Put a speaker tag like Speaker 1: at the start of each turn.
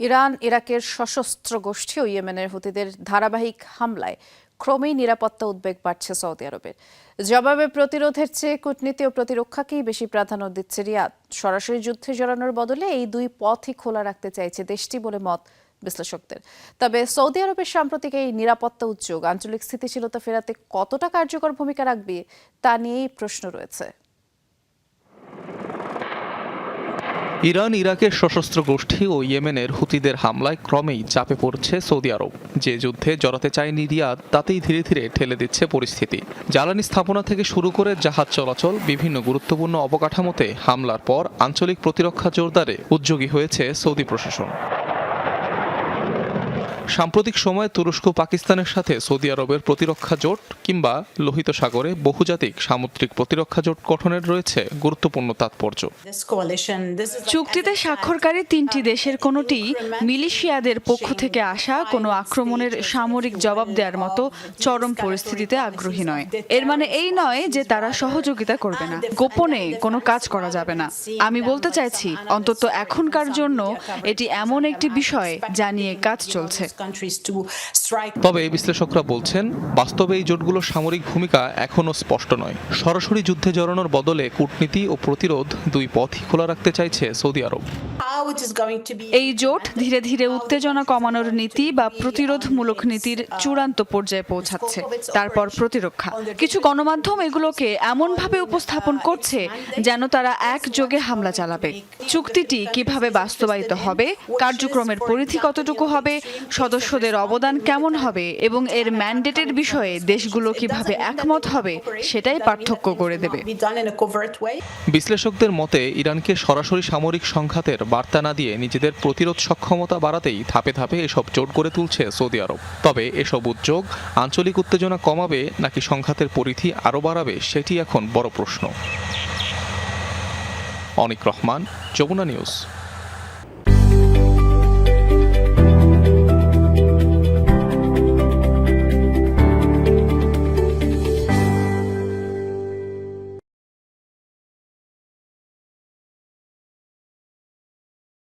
Speaker 1: Iran ইরাকের সশস্ত্র গোষ্ঠী ও ইয়েমেনের হুতিদের ধারাবাহিক হামলায় ক্রমেই নিরাপত্তা উদ্বেগ বাড়ছে সৌদি আরবের। জবাবে প্রতিরোধের চেয়ে কূটনীতি ও প্রতিরক্ষাকেই বেশি প্রাধান্য দিচ্ছে রিয়াদ। সরাসরি যুদ্ধে জড়ানোর বদলে এই দুই পথই খোলা রাখতে চাইছে দেশটি বলে মত বিশ্লেষকদের। তবে সৌদি আরবের সাম্প্রতিক এই নিরাপত্তা উদ্যোগ আঞ্চলিক স্থিতিশীলতা ফেরাতে কতটা কার্যকর ভূমিকা রাখবে তা নিয়েই প্রশ্ন রয়েছে।
Speaker 2: ইরান ইরাকের সশস্ত্র গোষ্ঠী ও ইয়েমেনের হুতিদের হামলায় ক্রমেই চাপে পড়ছে সৌদি আরব। যে যুদ্ধে জড়াতে চায়নি রিয়াদ তাতেই ধীরে ধীরে ঠেলে দিচ্ছে পরিস্থিতি। জ্বালানি স্থাপনা থেকে শুরু করে জাহাজ চলাচল বিভিন্ন গুরুত্বপূর্ণ অবকাঠামোতে হামলার পর আঞ্চলিক প্রতিরক্ষা জোরদারে উদ্যোগী হয়েছে সৌদি প্রশাসন। সাম্প্রতিক সময়ে তুরস্ক পাকিস্তানের সাথে সৌদি আরবের প্রতিরক্ষা জোট কিংবা লোহিত সাগরে বহুজাতিক সামুদ্রিক প্রতিরক্ষা জোট গঠনের রয়েছে গুরুত্বপূর্ণ তাৎপর্য।
Speaker 3: চুক্তিতে স্বাক্ষরকারী তিনটি দেশের কোনোটি মিলিশিয়াদের পক্ষ থেকে আসা কোনো আক্রমণের সামরিক জবাব দেওয়ার মতো চরম পরিস্থিতিতে আগ্রহী নয়। এর মানে এই নয় যে তারা সহযোগিতা করবে না, গোপনে কোনো কাজ করা যাবে না। আমি বলতে চাইছি, অন্তত এখনকার জন্য এটি এমন একটি বিষয় যা নিয়ে কাজ চলছে।
Speaker 2: তবে বিশ্লেষকরা বলছেন, বাস্তবে এই জোটগুলোর সামরিক ভূমিকা এখনও স্পষ্ট নয়। সরাসরি যুদ্ধে জড়ানোর বদলে কূটনীতি ও প্রতিরোধ দুই পথই খোলা রাখতে চাইছে সৌদি আরব।
Speaker 3: এই জোট ধীরে ধীরে উত্তেজনা কমানোর নীতি বা প্রতিরোধমূলক নীতির চূড়ান্ত পর্যায়ে পৌঁছাচ্ছে। তারপর প্রতিরক্ষা। কিছু গণমাধ্যম এগুলোকে এমনভাবে উপস্থাপন করছে যেন তারা একযোগে হামলা চালাবে। চুক্তিটি কিভাবে বাস্তবায়িত হবে, কার্যক্রমের পরিধি কতটুকু হবে, সদস্যদের অবদান কেমন হবে এবং এর ম্যান্ডেটের বিষয়ে দেশগুলো কিভাবে একমত হবে সেটাই পার্থক্য করে দেবে।
Speaker 2: বিশ্লেষকদের মতে, ইরানকে সরাসরি সামরিক সংঘাতের বার্তা না দিয়ে নিজেদের প্রতিরোধ সক্ষমতা বাড়াতেই ধাপে ধাপে এসব জোট গড়ে তুলছে সৌদি আরব। তবে এসব উদ্যোগ আঞ্চলিক উত্তেজনা কমাবে নাকি সংঘাতের পরিধি আরও বাড়াবে সেটি এখন বড় প্রশ্ন। অনিক রহমান, যমুনা নিউজ।